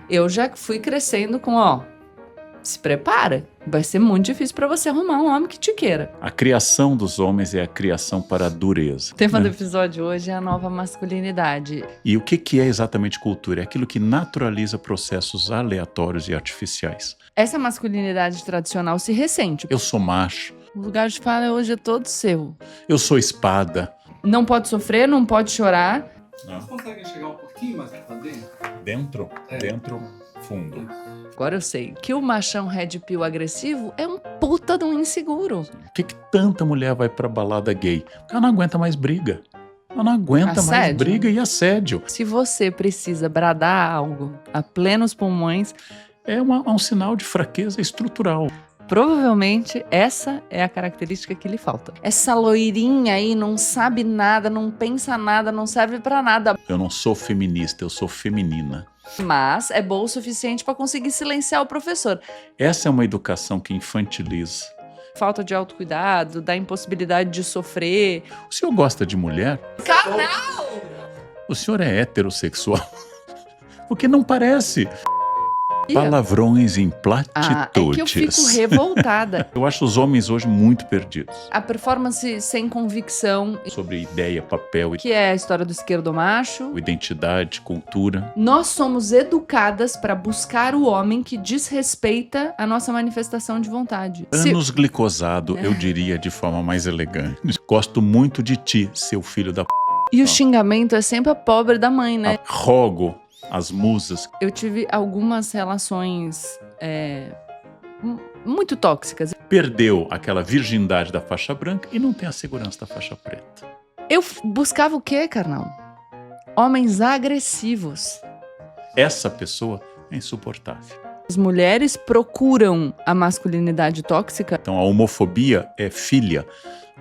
Eu já fui crescendo com, ó, se prepara, vai ser muito difícil pra você arrumar um homem que te queira. A criação dos homens é a criação para a dureza. O tema do episódio hoje é a nova masculinidade. E o que é exatamente cultura? É aquilo que naturaliza processos aleatórios e artificiais. Essa masculinidade tradicional se ressente. Eu sou macho. O lugar de fala hoje é todo seu. Eu sou espada. Não pode sofrer, não pode chorar. Vocês conseguem chegar um pouquinho mais pra dentro? Dentro, É. dentro, fundo. Agora eu sei que o machão red pill agressivo é um puta de um inseguro. Por que tanta mulher vai pra balada gay? Porque ela não aguenta mais briga. Ela não aguenta mais Assédio? briga e assédio. Se você precisa bradar algo a plenos pulmões, É um sinal de fraqueza estrutural. provavelmente essa é a característica que lhe falta. Essa loirinha aí não sabe nada, não pensa nada, não serve pra nada, Eu não sou feminista, eu sou feminina. mas é boa o suficiente pra conseguir silenciar o professor. Essa é uma educação que infantiliza. Falta de autocuidado, da impossibilidade de sofrer. O senhor gosta de mulher? Carnal! O senhor é heterossexual? Porque não parece. Palavrões em É que eu fico platitudes. revoltada. Eu acho os homens hoje muito perdidos. A performance sem convicção, Sobre ideia, papel, que é a história do esquerdomacho. identidade, cultura. Nós somos educadas para buscar o homem que desrespeita a nossa manifestação de vontade. Anos glicosado, eu diria de forma mais elegante. Gosto muito de ti, seu filho da p. E o xingamento é sempre a pobre da mãe, né? Rogo as musas. Eu tive algumas relações muito tóxicas. Perdeu aquela virgindade da faixa branca e não tem a segurança da faixa preta. Eu buscava o quê, carnal? Homens agressivos. Essa pessoa é insuportável. As mulheres procuram a masculinidade tóxica Então a homofobia é filha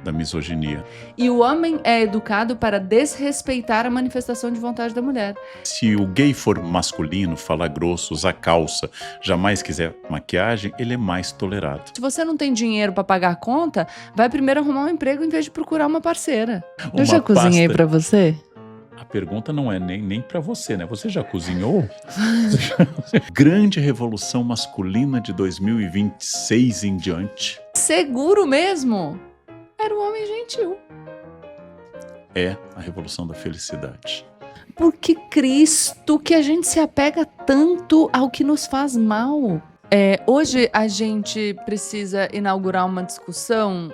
da misoginia. e o homem é educado para desrespeitar a manifestação de vontade da mulher. Se o gay for masculino, falar grosso, usar calça, jamais quiser maquiagem, ele é mais tolerado. Se você não tem dinheiro para pagar a conta, vai primeiro arrumar um emprego em vez de procurar uma parceira. Eu Uma já cozinhei pasta- para você? A pergunta não é nem para você, né? Você já cozinhou? Grande revolução masculina de 2026 em diante Seguro mesmo. Era um homem gentil. é a revolução da felicidade. Por que Cristo que a gente se apega tanto ao que nos faz mal? Hoje a gente precisa inaugurar uma discussão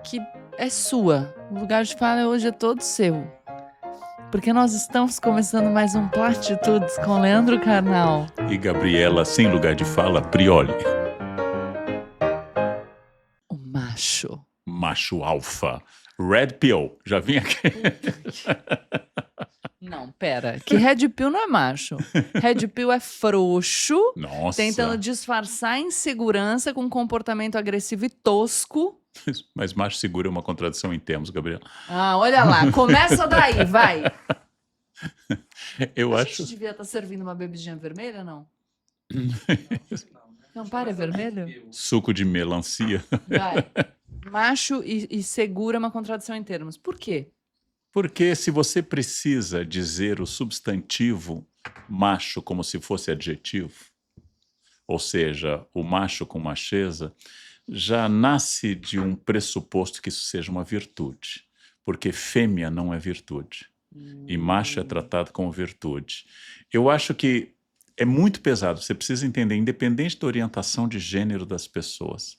que é sua. O lugar de fala hoje é todo seu. Porque nós estamos começando mais um Platitudes com Leandro Carnal. E Gabriela, sem lugar de fala, Prioli. O macho. Macho alfa. Red Pill. Já vim aqui. Não, pera. Que Red Pill não é macho. Red Pill é frouxo, Nossa. tentando disfarçar a insegurança com um comportamento agressivo e tosco. Mas macho seguro é uma contradição em termos, Gabriela. Ah, olha lá. Começa daí, vai. Eu A acho. gente devia estar servindo uma bebidinha vermelha, não? Não para, é vermelho? Suco de melancia. Vai. Macho e seguro é uma contradição em termos. Por quê? Porque se você precisa dizer o substantivo macho como se fosse adjetivo, ou seja, o macho com macheza, já nasce de um pressuposto que isso seja uma virtude. Porque fêmea não é virtude. E macho é tratado como virtude. Eu acho que é muito pesado. Você precisa entender, independente da orientação de gênero das pessoas,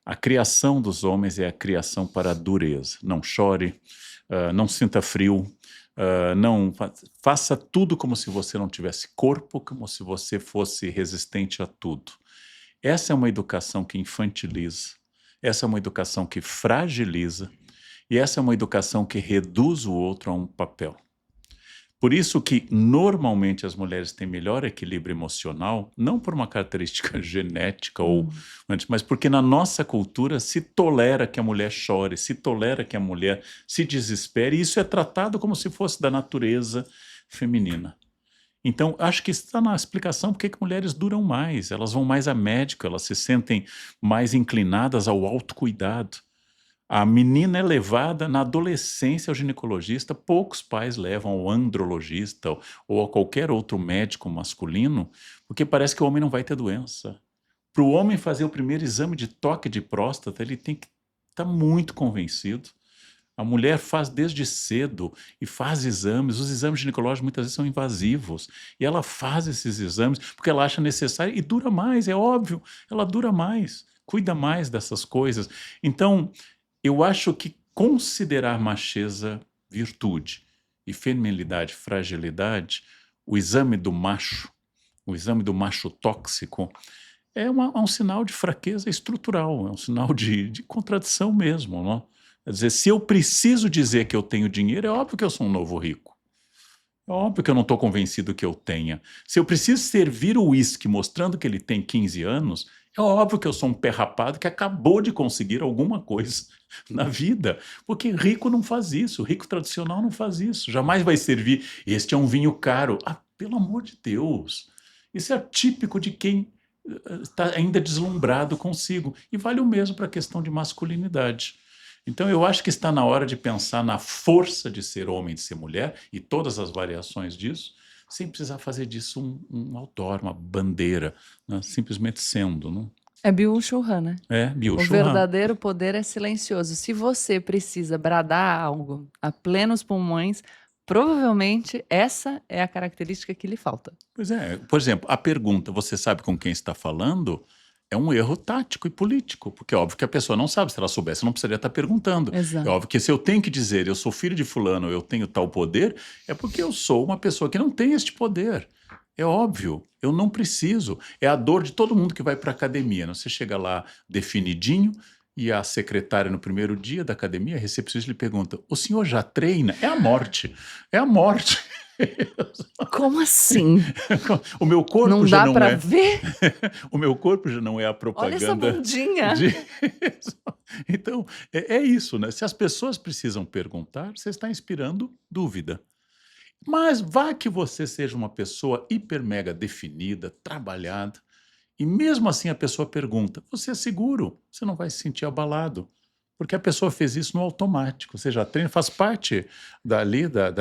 a criação dos homens é a criação para a dureza. Não chore, não sinta frio, não faça tudo como se você não tivesse corpo, como se você fosse resistente a tudo. Essa é uma educação que infantiliza, essa é uma educação que fragiliza e essa é uma educação que reduz o outro a um papel. Por isso que normalmente as mulheres têm melhor equilíbrio emocional, não por uma característica genética mas porque na nossa cultura se tolera que a mulher chore, se tolera que a mulher se desespere, e isso é tratado como se fosse da natureza feminina. Então, acho que está na explicação porque que mulheres duram mais, elas vão mais a médico, elas se sentem mais inclinadas ao autocuidado. A menina é levada na adolescência ao ginecologista, poucos pais levam ao andrologista ou a qualquer outro médico masculino, porque parece que o homem não vai ter doença. Para o homem fazer o primeiro exame de toque de próstata, ele tem que estar muito convencido. A mulher faz desde cedo e faz exames. Os exames ginecológicos muitas vezes são invasivos. E ela faz esses exames porque ela acha necessário e dura mais, é óbvio. Ela dura mais, cuida mais dessas coisas. Então, eu acho que considerar macheza virtude e feminilidade fragilidade, o exame do macho tóxico, é um sinal de fraqueza estrutural, é um sinal de contradição mesmo, não? Quer dizer, se eu preciso dizer que eu tenho dinheiro, é óbvio que eu sou um novo rico. É óbvio que eu não estou convencido que eu tenha. Se eu preciso servir o uísque mostrando que ele tem 15 anos, é óbvio que eu sou um pé rapado que acabou de conseguir alguma coisa na vida. Porque rico não faz isso, rico tradicional não faz isso. Jamais vai servir, este é um vinho caro. Ah, pelo amor de Deus. Isso é típico de quem está ainda deslumbrado consigo. E vale o mesmo para a questão de masculinidade. Então, eu acho que está na hora de pensar na força de ser homem, de ser mulher, e todas as variações disso, sem precisar fazer disso um outdoor, uma bandeira, né? Simplesmente sendo. Não? É Byung-Chul Han, né? É, O Byung-Chul Han. verdadeiro poder é silencioso. Se você precisa bradar algo a plenos pulmões, provavelmente essa é a característica que lhe falta. Pois é, por exemplo, a pergunta, você sabe com quem está falando? É um erro tático e político, porque é óbvio que a pessoa não sabe. Se ela soubesse, não precisaria estar perguntando. É Exato. óbvio que se eu tenho que dizer eu sou filho de fulano, eu tenho tal poder, é porque eu sou uma pessoa que não tem este poder. É óbvio, eu não preciso. É a dor de todo mundo que vai para a academia. Né? Você chega lá definidinho e a secretária no primeiro dia da academia, a recepcionista lhe pergunta, o senhor já treina? É a morte, é a morte. Como assim? O meu corpo Não já dá não pra é. ver? O meu corpo já não é a Olha essa propaganda bundinha. de. Então, é isso, né? Se as pessoas precisam perguntar, você está inspirando dúvida. Mas vá que você seja uma pessoa hiper mega definida, trabalhada, e mesmo assim a pessoa pergunta, você é seguro? Você não vai se sentir abalado. Porque a pessoa fez isso no automático. Você já treina, faz parte da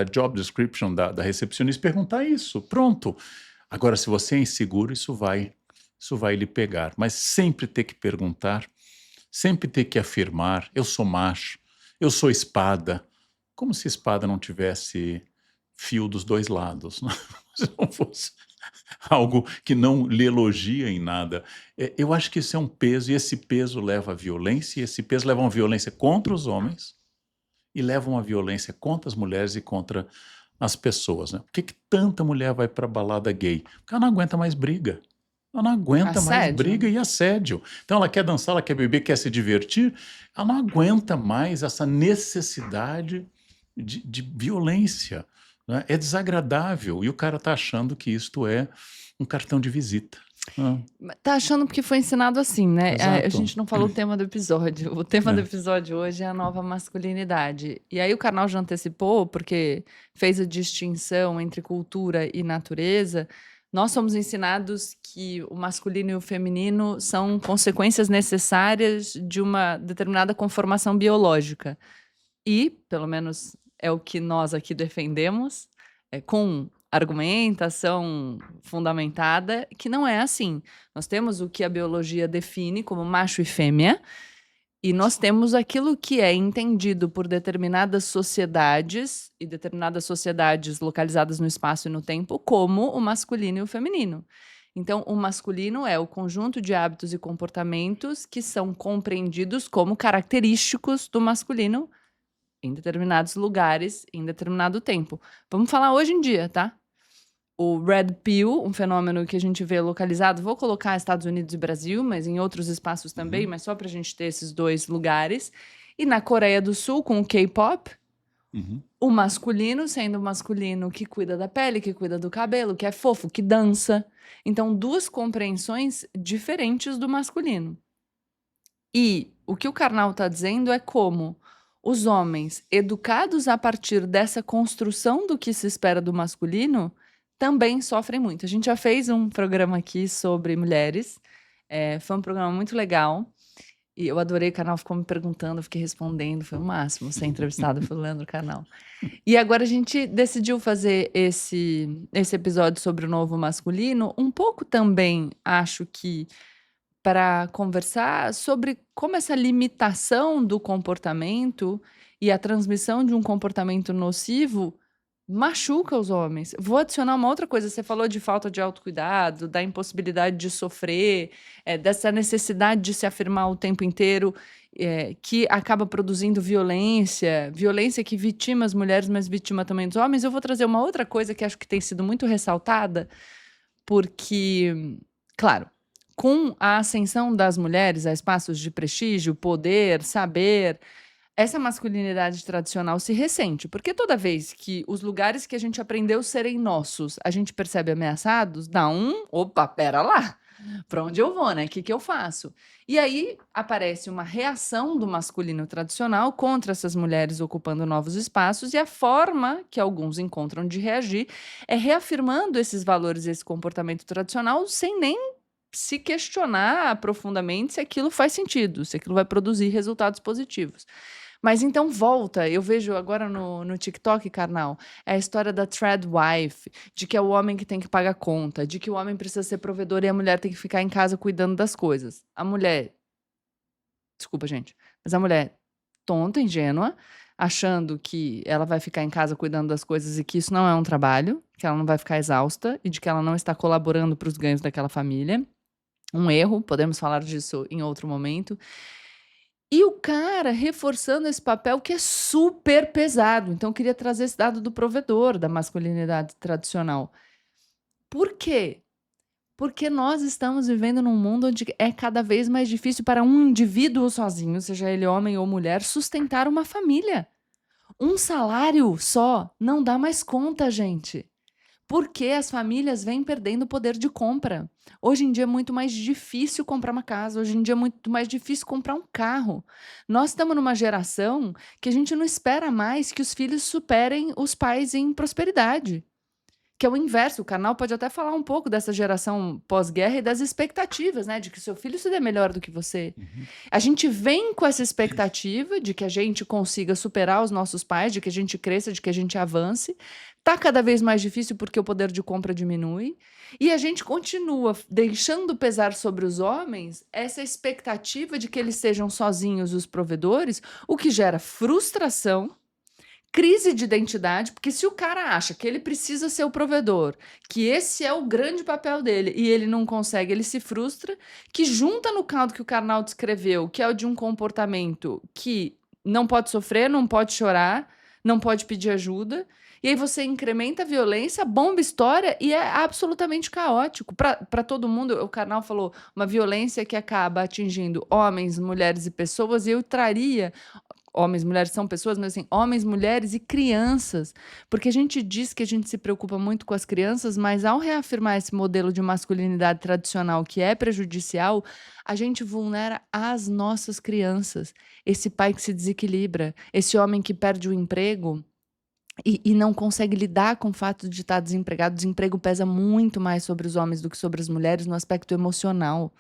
job description da recepcionista perguntar isso. Pronto. Agora, se você é inseguro, isso vai lhe pegar. Mas sempre ter que perguntar, sempre ter que afirmar, eu sou macho, eu sou espada. Como se espada não tivesse fio dos dois lados, né? Se não fosse algo que não lhe elogia em nada. Eu acho que isso é um peso, e esse peso leva à violência, e esse peso leva a uma violência contra os homens, e leva a uma violência contra as mulheres e contra as pessoas. Né? Por que tanta mulher vai para balada gay? Porque ela não aguenta mais briga. Ela não aguenta mais Assédio. briga e assédio. Então ela quer dançar, ela quer beber, quer se divertir, ela não aguenta mais essa necessidade de violência. Né? É desagradável, e o cara está achando que isto é um cartão de visita. Tá achando porque foi ensinado assim, né? A Exato. gente não falou o tema do episódio. O tema É. do episódio hoje é a nova masculinidade. E aí o canal já antecipou, porque fez a distinção entre cultura e natureza. Nós somos ensinados que o masculino e o feminino são consequências necessárias de uma determinada conformação biológica. E, pelo menos é o que nós aqui defendemos, com argumentação fundamentada, que não é assim. Nós temos o que a biologia define como macho e fêmea, e nós temos aquilo que é entendido por determinadas sociedades, e determinadas sociedades localizadas no espaço e no tempo, como o masculino e o feminino. Então, o masculino é o conjunto de hábitos e comportamentos que são compreendidos como característicos do masculino em determinados lugares, em determinado tempo. Vamos falar hoje em dia, tá? O Red Pill, um fenômeno que a gente vê localizado, vou colocar Estados Unidos e Brasil, mas em outros espaços também, mas só pra gente ter esses dois lugares. E na Coreia do Sul, com o K-pop, o masculino sendo o masculino que cuida da pele, que cuida do cabelo, que é fofo, que dança. Então, duas compreensões diferentes do masculino. E o que o Karnal tá dizendo é como os homens, educados a partir dessa construção do que se espera do masculino, também sofrem muito. A gente já fez um programa aqui sobre mulheres, foi um programa muito legal, E eu adorei, o canal ficou me perguntando, eu fiquei respondendo, foi o máximo ser entrevistada pelo Leandro Canal. E agora a gente decidiu fazer esse episódio sobre o novo masculino, um pouco também, acho que, para conversar sobre como essa limitação do comportamento e a transmissão de um comportamento nocivo machuca os homens. Vou adicionar uma outra coisa. Você falou de falta de autocuidado, da impossibilidade de sofrer, dessa necessidade de se afirmar o tempo inteiro, que acaba produzindo violência, violência que vitima as mulheres, mas vitima também os homens. Eu vou trazer uma outra coisa que acho que tem sido muito ressaltada, porque, claro, com a ascensão das mulheres a espaços de prestígio, poder, saber, essa masculinidade tradicional se ressente, porque toda vez que os lugares que a gente aprendeu serem nossos, a gente percebe ameaçados, dá opa, pera lá, para onde eu vou, né? O que eu faço? E aí aparece uma reação do masculino tradicional contra essas mulheres ocupando novos espaços, e a forma que alguns encontram de reagir é reafirmando esses valores, esse comportamento tradicional, sem nem se questionar profundamente se aquilo faz sentido, se aquilo vai produzir resultados positivos. Mas então volta, eu vejo agora no TikTok, carnal, é a história da thread wife, de que é o homem que tem que pagar conta, de que o homem precisa ser provedor e a mulher tem que ficar em casa cuidando das coisas. A mulher, desculpa, gente, mas a mulher tonta, ingênua, achando que ela vai ficar em casa cuidando das coisas e que isso não é um trabalho, que ela não vai ficar exausta e de que ela não está colaborando para os ganhos daquela família. Um erro, podemos falar disso em outro momento. E o cara reforçando esse papel que é super pesado. Então, eu queria trazer esse dado do provedor da masculinidade tradicional. Por quê? Porque nós estamos vivendo num mundo onde é cada vez mais difícil para um indivíduo sozinho, seja ele homem ou mulher, sustentar uma família. Um salário só não dá mais conta, gente. Porque as famílias vêm perdendo o poder de compra. Hoje em dia é muito mais difícil comprar uma casa, hoje em dia é muito mais difícil comprar um carro. Nós estamos numa geração que a gente não espera mais que os filhos superem os pais em prosperidade. Que é o inverso, o canal pode até falar um pouco dessa geração pós-guerra e das expectativas, né? De que seu filho se dê melhor do que você. A gente vem com essa expectativa de que a gente consiga superar os nossos pais, de que a gente cresça, de que a gente avance. Tá cada vez mais difícil porque o poder de compra diminui. E a gente continua deixando pesar sobre os homens essa expectativa de que eles sejam sozinhos os provedores, o que gera frustração, crise de identidade, porque se o cara acha que ele precisa ser o provedor, que esse é o grande papel dele e ele não consegue, ele se frustra, que junta no caldo que o Karnal descreveu, que é o de um comportamento que não pode sofrer, não pode chorar, não pode pedir ajuda, e aí você incrementa a violência, bomba história e é absolutamente caótico. Para todo mundo, o Karnal falou, uma violência que acaba atingindo homens, mulheres e pessoas, e eu traria homens, mulheres são pessoas, mas assim, homens, mulheres e crianças. Porque a gente diz que a gente se preocupa muito com as crianças, mas ao reafirmar esse modelo de masculinidade tradicional que é prejudicial, a gente vulnera as nossas crianças. Esse pai que se desequilibra, esse homem que perde o emprego e não consegue lidar com o fato de estar desempregado. O desemprego pesa muito mais sobre os homens do que sobre as mulheres no aspecto emocional.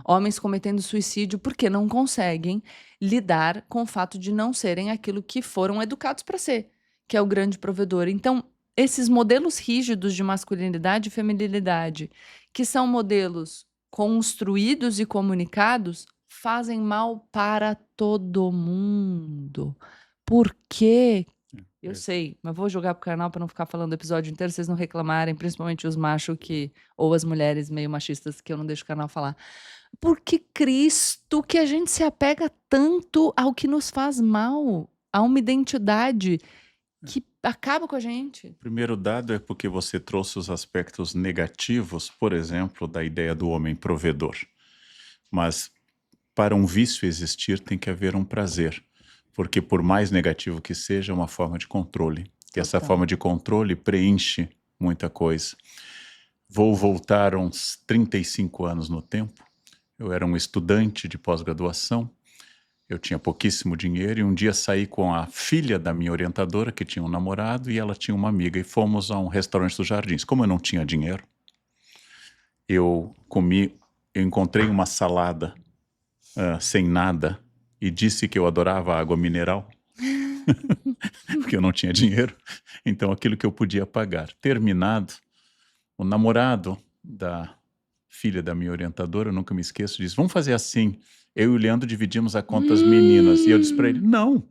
Homens cometendo suicídio porque não conseguem lidar com o fato de não serem aquilo que foram educados para ser, que é o grande provedor. Então, esses modelos rígidos de masculinidade e feminilidade, que são modelos construídos e comunicados, fazem mal para todo mundo. Por quê? Eu sei, mas vou jogar pro canal para não ficar falando o episódio inteiro, vocês não reclamarem, principalmente os machos ou as mulheres meio machistas que eu não deixo o canal falar. Porque Cristo que a gente se apega tanto ao que nos faz mal, a uma identidade que acaba com a gente. O primeiro dado é porque você trouxe os aspectos negativos, por exemplo, da ideia do homem provedor. Mas para um vício existir tem que haver um prazer. Porque por mais negativo que seja, é uma forma de controle. E essa forma de controle preenche muita coisa. Vou voltar uns 35 anos no tempo. Eu era um estudante de pós-graduação. Eu tinha pouquíssimo dinheiro e um dia saí com a filha da minha orientadora, que tinha um namorado, e ela tinha uma amiga. E fomos a um restaurante dos Jardins. Como eu não tinha dinheiro, eu encontrei uma salada sem nada e disse que eu adorava água mineral, porque eu não tinha dinheiro, então aquilo que eu podia pagar. Terminado, o namorado da filha da minha orientadora, eu nunca me esqueço disso, vamos fazer assim, eu e o Leandro dividimos a conta das meninas, e eu disse para ele, não,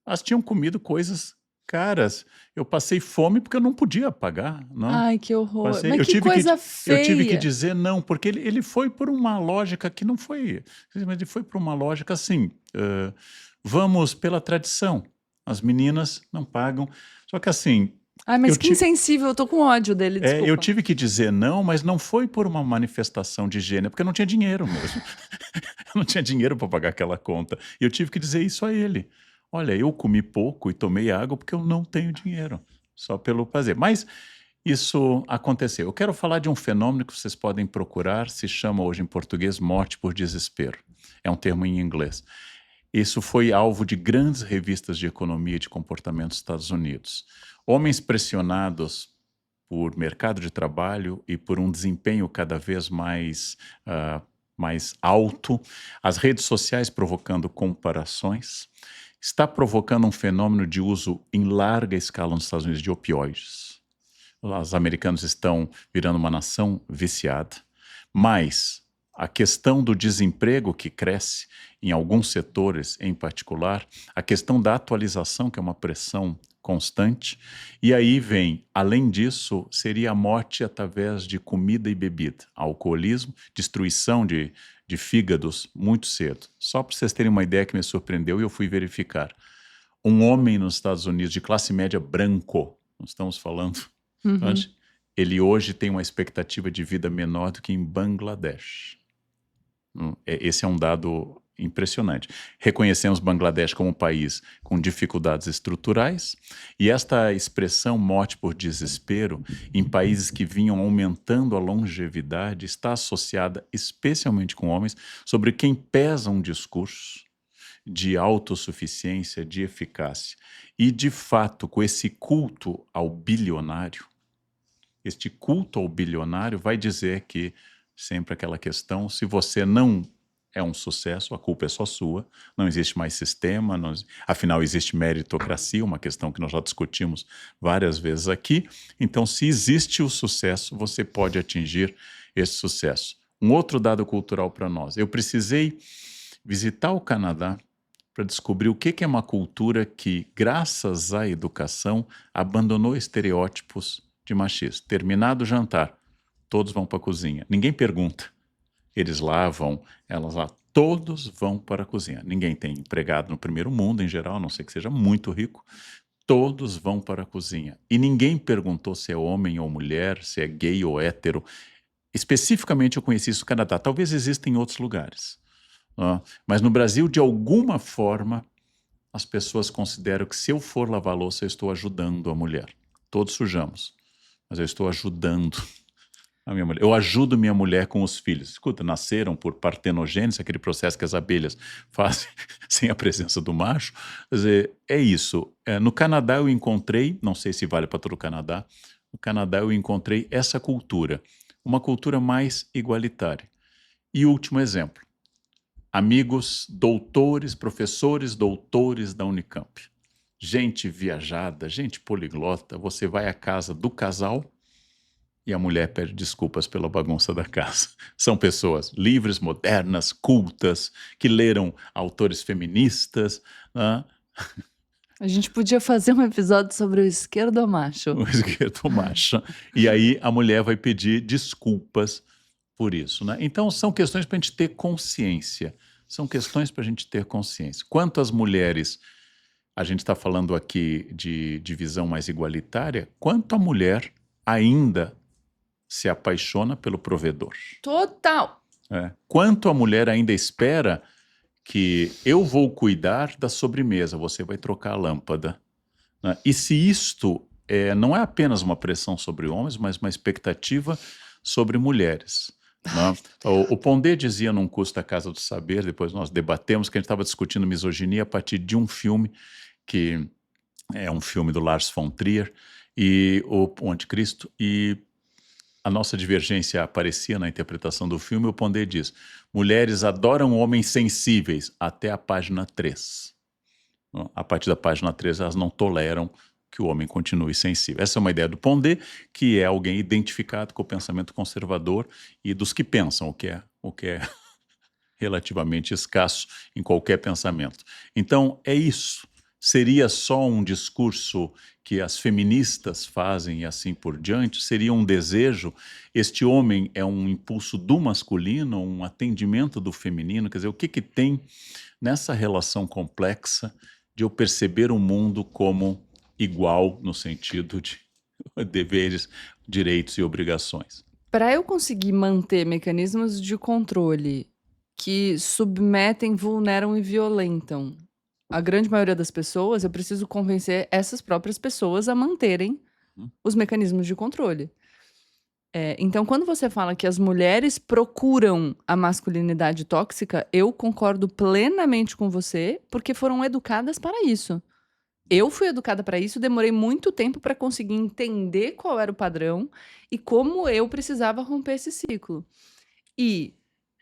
elas tinham comido coisas caras, eu passei fome porque eu não podia pagar, não. Ai, que horror. Passei, Mas que coisa eu tive que feia. dizer não, porque ele foi por uma lógica que não foi, mas ele foi por uma lógica assim, vamos pela tradição, as meninas não pagam, só que assim, Ai, mas eu que insensível, eu tô com ódio dele, desculpa. eu tive que dizer não, mas não foi por uma manifestação de gênero, porque eu não tinha dinheiro mesmo. Eu não tinha dinheiro para pagar aquela conta. E eu tive que dizer isso a ele. Olha, eu comi pouco e tomei água porque eu não tenho dinheiro, só pelo prazer. Mas isso aconteceu. Eu quero falar de um fenômeno que vocês podem procurar, se chama hoje em português morte por desespero. É um termo em inglês. Isso foi alvo de grandes revistas de economia e de comportamento dos Estados Unidos. Homens pressionados por mercado de trabalho e por um desempenho cada vez mais alto, as redes sociais provocando comparações, está provocando um fenômeno de uso em larga escala nos Estados Unidos de opioides. Os americanos estão virando uma nação viciada, mas a questão do desemprego que cresce em alguns setores em particular, a questão da atualização, que é uma pressão constante, e aí vem, além disso, seria a morte através de comida e bebida, alcoolismo, destruição de fígados muito cedo. Só para vocês terem uma ideia que me surpreendeu e eu fui verificar. Um homem nos Estados Unidos de classe média branco, nós estamos falando antes, ele hoje tem uma expectativa de vida menor do que em Bangladesh. Esse é um dado impressionante. Reconhecemos Bangladesh como um país com dificuldades estruturais e esta expressão morte por desespero em países que vinham aumentando a longevidade está associada especialmente com homens sobre quem pesa um discurso de autossuficiência, de eficácia. E, de fato, com esse culto ao bilionário, este culto ao bilionário vai dizer que sempre aquela questão, se você não é um sucesso, a culpa é só sua, não existe mais sistema, afinal existe meritocracia, uma questão que nós já discutimos várias vezes aqui, então se existe o sucesso, você pode atingir esse sucesso. Um outro dado cultural para nós, eu precisei visitar o Canadá para descobrir o que é uma cultura que, graças à educação, abandonou estereótipos de machismo. Terminado o jantar, todos vão para a cozinha. Ninguém pergunta. Eles lavam, elas lá, todos vão para a cozinha. Ninguém tem empregado no primeiro mundo, em geral, a não ser que seja muito rico. Todos vão para a cozinha. E ninguém perguntou se é homem ou mulher, se é gay ou hétero. Especificamente eu conheci isso no Canadá. Talvez exista em outros lugares. Mas no Brasil, de alguma forma, as pessoas consideram que se eu for lavar a louça, eu estou ajudando a mulher. Todos sujamos, mas eu estou ajudando a minha mulher. Eu ajudo minha mulher com os filhos. Escuta, nasceram por partenogênese, aquele processo que as abelhas fazem sem a presença do macho. Quer dizer, é isso. No Canadá eu encontrei, não sei se vale para todo o Canadá, no Canadá eu encontrei essa cultura, uma cultura mais igualitária. E último exemplo. Amigos, doutores, professores, doutores da Unicamp. Gente viajada, gente poliglota, você vai à casa do casal e a mulher pede desculpas pela bagunça da casa. São pessoas livres, modernas, cultas, que leram autores feministas. Né? A gente podia fazer um episódio sobre o esquerdomacho. O esquerdomacho. E aí a mulher vai pedir desculpas por isso, né? Então são questões para a gente ter consciência. São questões para a gente ter consciência. Quanto às mulheres, a gente está falando aqui de visão mais igualitária, quanto a mulher ainda se apaixona pelo provedor. Total! Quanto a mulher ainda espera que eu vou cuidar da sobremesa, você vai trocar a lâmpada. Né? E se isto não é apenas uma pressão sobre homens, mas uma expectativa sobre mulheres. O Pondé dizia num curso da Casa do Saber, depois nós debatemos, que a gente estava discutindo misoginia a partir de um filme, que é um filme do Lars von Trier, e o Anticristo, e a nossa divergência aparecia na interpretação do filme, o Pondé diz: mulheres adoram homens sensíveis até a página 3. A partir da página 3, elas não toleram que o homem continue sensível. Essa é uma ideia do Pondé, que é alguém identificado com o pensamento conservador e dos que pensam, o que é relativamente escasso em qualquer pensamento. Então, é isso. Seria só um discurso que as feministas fazem e assim por diante? Seria um desejo? Este homem é um impulso do masculino, um atendimento do feminino? Quer dizer, o que que tem nessa relação complexa de eu perceber o mundo como igual no sentido de deveres, direitos e obrigações? Para eu conseguir manter mecanismos de controle que submetem, vulneram e violentam a grande maioria das pessoas, eu preciso convencer essas próprias pessoas a manterem os mecanismos de controle. Então, quando você fala que as mulheres procuram a masculinidade tóxica, eu concordo plenamente com você, porque foram educadas para isso. Eu fui educada para isso, demorei muito tempo para conseguir entender qual era o padrão e como eu precisava romper esse ciclo. E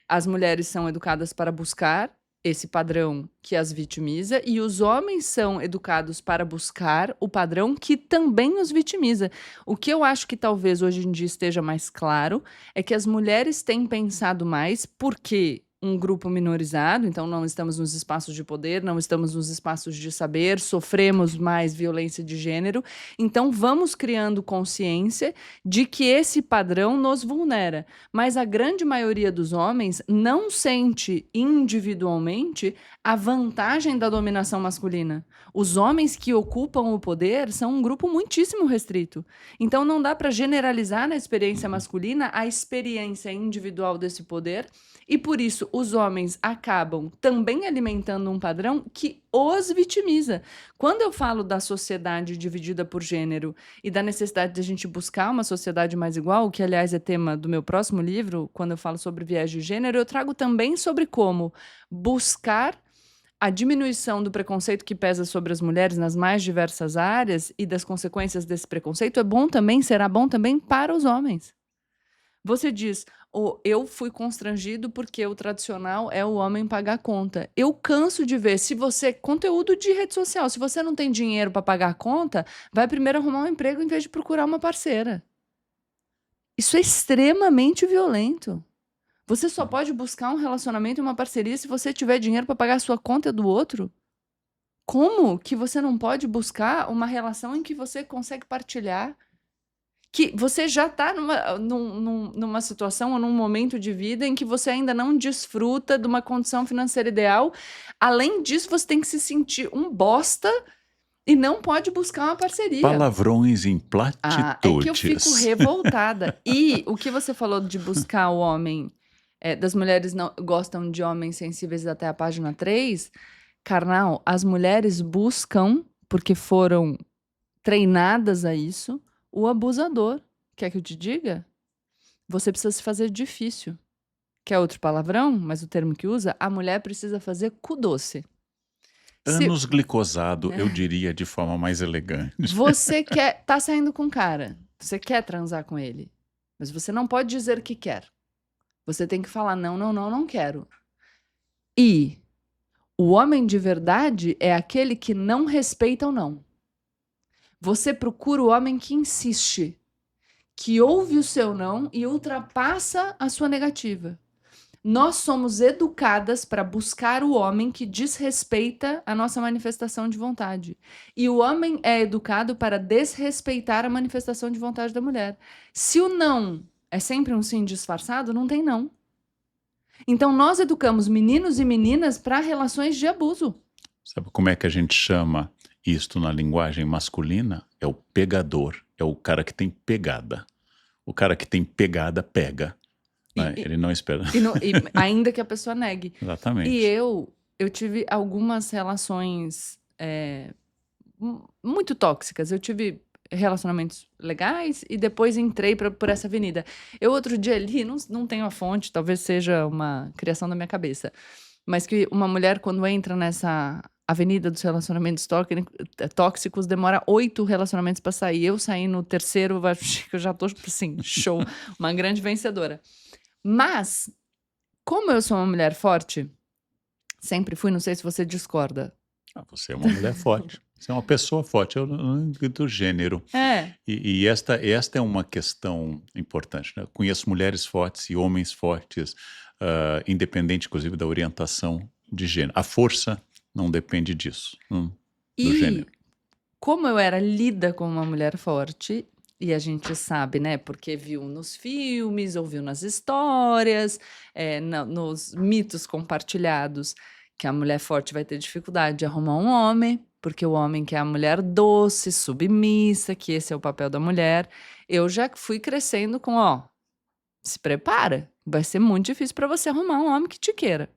as mulheres são educadas para buscar esse padrão que as vitimiza e os homens são educados para buscar o padrão que também os vitimiza. O que eu acho que talvez hoje em dia esteja mais claro é que as mulheres têm pensado mais porque um grupo minorizado, então não estamos nos espaços de poder, não estamos nos espaços de saber, sofremos mais violência de gênero, então vamos criando consciência de que esse padrão nos vulnera. Mas a grande maioria dos homens não sente individualmente a vantagem da dominação masculina. Os homens que ocupam o poder são um grupo muitíssimo restrito. Então não dá para generalizar na experiência masculina a experiência individual desse poder. E por isso os homens acabam também alimentando um padrão que os vitimiza. Quando eu falo da sociedade dividida por gênero e da necessidade de a gente buscar uma sociedade mais igual, que aliás é tema do meu próximo livro, quando eu falo sobre viés de gênero, eu trago também sobre como buscar a diminuição do preconceito que pesa sobre as mulheres nas mais diversas áreas e das consequências desse preconceito é bom também, será bom também para os homens. Você diz, eu fui constrangido porque o tradicional é o homem pagar a conta. Eu canso de ver, se você, conteúdo de rede social, se você não tem dinheiro para pagar a conta, vai primeiro arrumar um emprego em vez de procurar uma parceira. Isso é extremamente violento. Você só pode buscar um relacionamento e uma parceria se você tiver dinheiro para pagar a sua conta do outro. Como que você não pode buscar uma relação em que você consegue partilhar? Que você já está numa situação ou num momento de vida em que você ainda não desfruta de uma condição financeira ideal. Além disso, você tem que se sentir um bosta e não pode buscar uma parceria. Palavrões em É que eu fico revoltada. E o que você falou de buscar o homem, das mulheres não gostam de homens sensíveis até a página 3, carnal, as mulheres buscam, porque foram treinadas a isso, o abusador. Quer que eu te diga? Você precisa se fazer difícil. Quer outro palavrão? Mas o termo que usa, a mulher precisa fazer cu doce. Anos glicosado, eu diria de forma mais elegante. Você tá saindo com um cara, você quer transar com ele, mas você não pode dizer que quer. Você tem que falar não quero. E o homem de verdade é aquele que não respeita o não. Você procura o homem que insiste, que ouve o seu não e ultrapassa a sua negativa. Nós somos educadas para buscar o homem que desrespeita a nossa manifestação de vontade. E o homem é educado para desrespeitar a manifestação de vontade da mulher. Se o não é sempre um sim disfarçado, não tem não. Então nós educamos meninos e meninas para relações de abuso. Sabe como é que a gente chama isto na linguagem masculina? É o pegador, é o cara que tem pegada. O cara que tem pegada pega. Ele não espera. Ainda que a pessoa negue. Exatamente. E eu tive algumas relações muito tóxicas. Eu tive relacionamentos legais e depois entrei por essa avenida. Eu outro dia li, não tenho a fonte, talvez seja uma criação da minha cabeça, mas que uma mulher quando entra avenida dos relacionamentos tóxicos demora 8 relacionamentos pra sair. Eu saí no terceiro, acho que eu já tô, assim, show, uma grande vencedora. Mas, como eu sou uma mulher forte, sempre fui, não sei se você discorda. Você é uma mulher forte. Você é uma pessoa forte, eu não digo do gênero. É, E esta é uma questão importante, né? Conheço mulheres fortes e homens fortes, independente, inclusive, da orientação de gênero. A força não depende disso, do e gênero. como eu era lida como uma mulher forte, e a gente sabe, né, porque viu nos filmes, ouviu nas histórias, nos mitos compartilhados, que a mulher forte vai ter dificuldade de arrumar um homem, porque o homem quer a mulher doce, submissa, que esse é o papel da mulher. Eu já fui crescendo com, ó, se prepara, vai ser muito difícil para você arrumar um homem que te queira.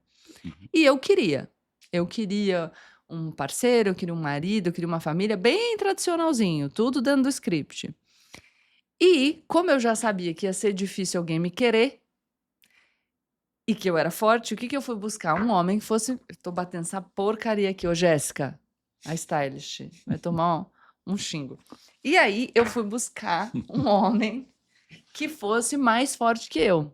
E eu queria. Eu queria um parceiro, eu queria um marido, eu queria uma família bem tradicionalzinho, tudo dentro do script. E, como eu já sabia que ia ser difícil alguém me querer e que eu era forte, o que eu fui buscar? Um homem que fosse. Eu tô batendo essa porcaria aqui, ô Jéssica, a stylist, vai tomar um xingo. E aí eu fui buscar um homem que fosse mais forte que eu.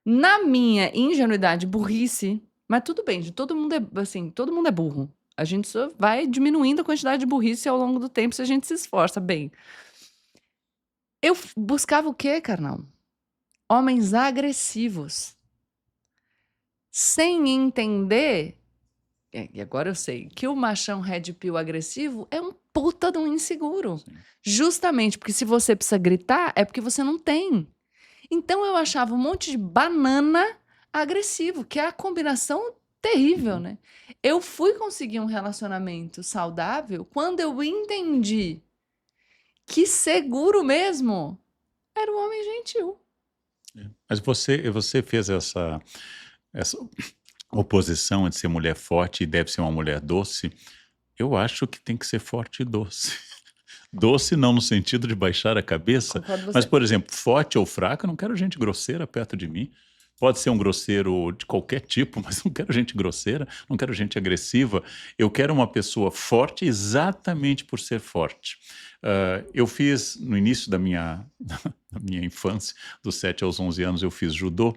Na minha ingenuidade e burrice, mas tudo bem, todo mundo é assim, todo mundo é burro. A gente só vai diminuindo a quantidade de burrice ao longo do tempo se a gente se esforça bem. Eu buscava o quê, carnal? Homens agressivos. Sem entender, e agora eu sei, que o machão red pill agressivo é um puta de um inseguro. Sim. Justamente porque se você precisa gritar, é porque você não tem. Então eu achava um monte de banana agressivo, que é a combinação terrível, né? Eu fui conseguir um relacionamento saudável quando eu entendi que seguro mesmo era um homem gentil. Mas você fez essa oposição entre ser mulher forte e deve ser uma mulher doce. Eu acho que tem que ser forte e doce. Doce não no sentido de baixar a cabeça, Concordo com mas, você. por exemplo, forte ou fraca, eu não quero gente grosseira perto de mim. Pode ser um grosseiro de qualquer tipo, mas não quero gente grosseira, não quero gente agressiva. Eu quero uma pessoa forte exatamente por ser forte. Eu fiz, no início da minha infância, dos 7 aos 11 anos, eu fiz judô,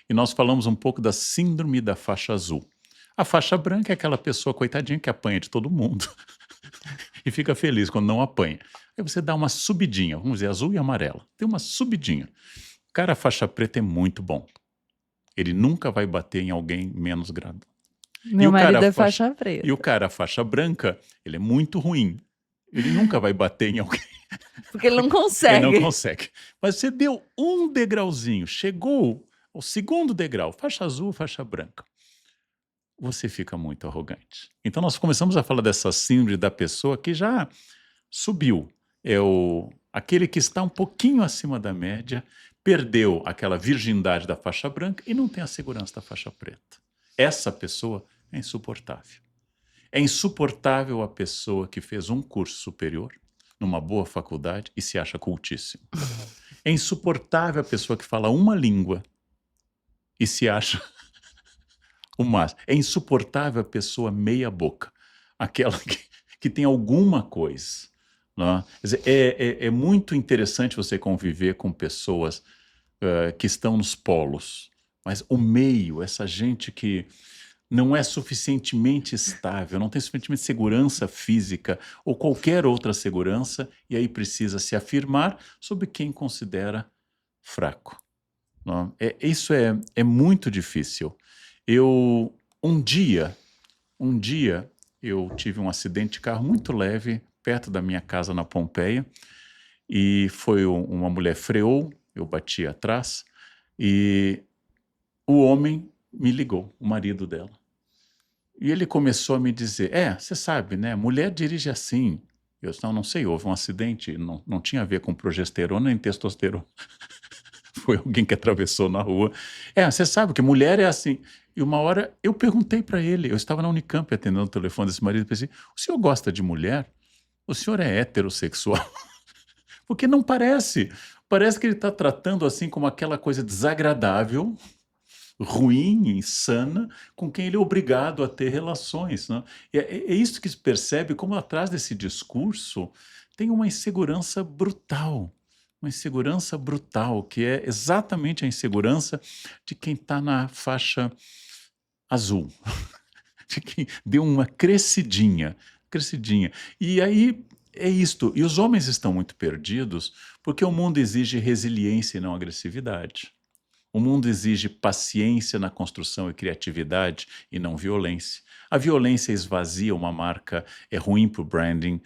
e nós falamos um pouco da síndrome da faixa azul. A faixa branca é aquela pessoa coitadinha que apanha de todo mundo e fica feliz quando não apanha. Aí você dá uma subidinha, vamos dizer, azul e amarela. Tem uma subidinha. Cara, a faixa preta é muito bom. Ele nunca vai bater em alguém menos grado. Meu o cara marido é faixa- faixa preta. E o cara, a faixa branca, ele é muito ruim. Ele nunca vai bater em alguém. Porque ele não Ele consegue. não consegue. Mas você deu um degrauzinho, chegou ao segundo degrau, faixa azul, faixa branca. Você fica muito arrogante. Então nós começamos a falar dessa síndrome da pessoa que já subiu. Aquele que está um pouquinho acima da média, perdeu aquela virgindade da faixa branca e não tem a segurança da faixa preta. Essa pessoa é insuportável. É insuportável a pessoa que fez um curso superior numa boa faculdade e se acha cultíssimo. É insuportável a pessoa que fala uma língua e se acha o máximo. É insuportável a pessoa meia boca, aquela que tem alguma coisa. Não é? Quer dizer, é muito interessante você conviver com pessoas que estão nos polos, mas o meio, essa gente que não é suficientemente estável, não tem suficientemente segurança física ou qualquer outra segurança, e aí precisa se afirmar sobre quem considera fraco. Não é? Isso é muito difícil. Um dia, eu tive um acidente de carro muito leve perto da minha casa na Pompeia, e uma mulher freou, eu bati atrás, e o homem me ligou, o marido dela. E ele começou a me dizer, você sabe, né, mulher dirige assim. Eu disse, não sei, houve um acidente, não tinha a ver com progesterona nem testosterona. Foi alguém que atravessou na rua. Você sabe que mulher é assim. E uma hora eu perguntei para ele, eu estava na Unicamp atendendo o telefone desse marido, e pensei, o senhor gosta de mulher? O senhor é heterossexual? Porque não parece. Parece que ele está tratando assim como aquela coisa desagradável, ruim, insana, com quem ele é obrigado a ter relações, né? É isso que se percebe, como atrás desse discurso tem uma insegurança brutal. Uma insegurança brutal, que é exatamente a insegurança de quem está na faixa azul, de quem deu uma crescidinha. E aí é isto. E os homens estão muito perdidos porque o mundo exige resiliência e não agressividade. O mundo exige paciência na construção e criatividade e não violência. A violência esvazia uma marca, é ruim para o branding.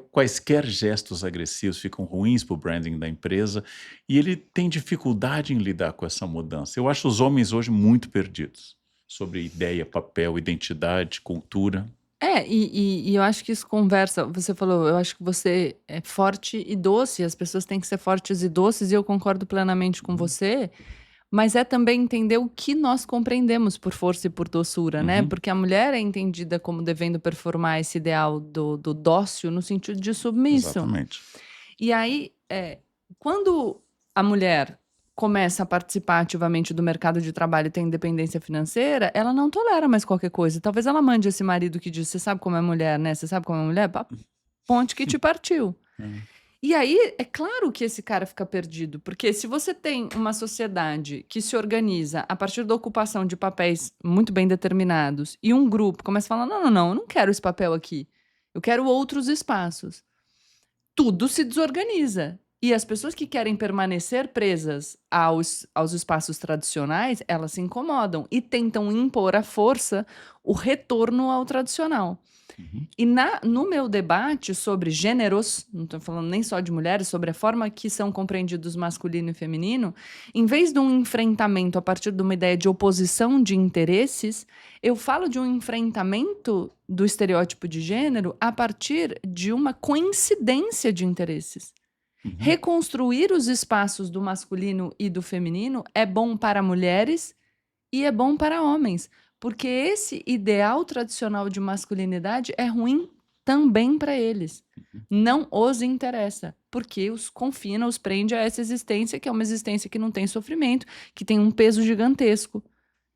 Quaisquer gestos agressivos ficam ruins para o branding da empresa e ele tem dificuldade em lidar com essa mudança. Eu acho os homens hoje muito perdidos sobre ideia, papel, identidade, cultura. E eu acho que isso conversa. Você falou, eu acho que você é forte e doce, as pessoas têm que ser fortes e doces, e eu concordo plenamente com você. Mas é também entender o que nós compreendemos por força e por doçura, né? Uhum. Porque a mulher é entendida como devendo performar esse ideal do dócil no sentido de submisso. Exatamente. E aí, quando a mulher começa a participar ativamente do mercado de trabalho e tem independência financeira, ela não tolera mais qualquer coisa. Talvez ela mande esse marido que diz: você sabe como é mulher, né? Você sabe como é mulher? Pá, ponte que te partiu. E aí, é claro que esse cara fica perdido, porque se você tem uma sociedade que se organiza a partir da ocupação de papéis muito bem determinados e um grupo começa a falar: não, eu não quero esse papel aqui, eu quero outros espaços. Tudo se desorganiza. E as pessoas que querem permanecer presas aos espaços tradicionais, elas se incomodam e tentam impor à força o retorno ao tradicional. Uhum. E no meu debate sobre gêneros, não estou falando nem só de mulheres, sobre a forma que são compreendidos masculino e feminino, em vez de um enfrentamento a partir de uma ideia de oposição de interesses, eu falo de um enfrentamento do estereótipo de gênero a partir de uma coincidência de interesses. Uhum. Reconstruir os espaços do masculino e do feminino é bom para mulheres e é bom para homens. Porque esse ideal tradicional de masculinidade é ruim também para eles. Não os interessa, porque os confina, os prende a essa existência, que é uma existência que não tem sofrimento, que tem um peso gigantesco,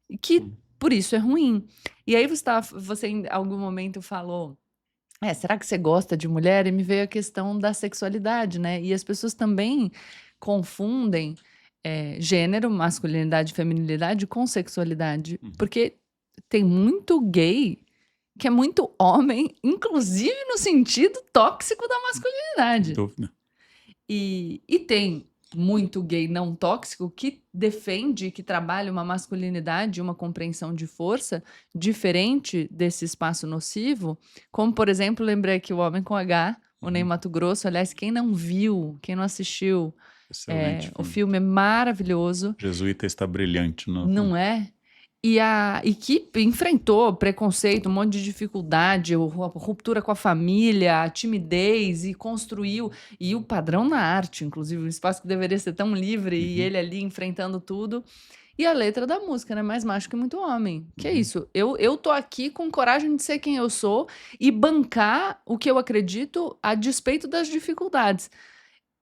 e que por isso é ruim. E aí você em algum momento falou: será que você gosta de mulher? E me veio a questão da sexualidade, né? E as pessoas também confundem gênero, masculinidade, feminilidade com sexualidade. Porque tem muito gay que é muito homem, inclusive no sentido tóxico da Sem masculinidade. dúvida. E tem muito gay não tóxico que defende, que trabalha uma masculinidade, uma compreensão de força diferente desse espaço nocivo, como, por exemplo, lembrei aqui o Homem com H, o Ney Mato Grosso. Aliás, quem não viu, quem não assistiu, Excelente o filme é maravilhoso. Jesuíta está brilhante. Não é? E a equipe enfrentou preconceito, um monte de dificuldade, ruptura com a família, a timidez, e construiu. E o padrão na arte, inclusive, um espaço que deveria ser tão livre, e ele ali enfrentando tudo. E a letra da música, né? Mais macho que muito homem. Que é isso? Eu tô aqui com coragem de ser quem eu sou e bancar o que eu acredito a despeito das dificuldades.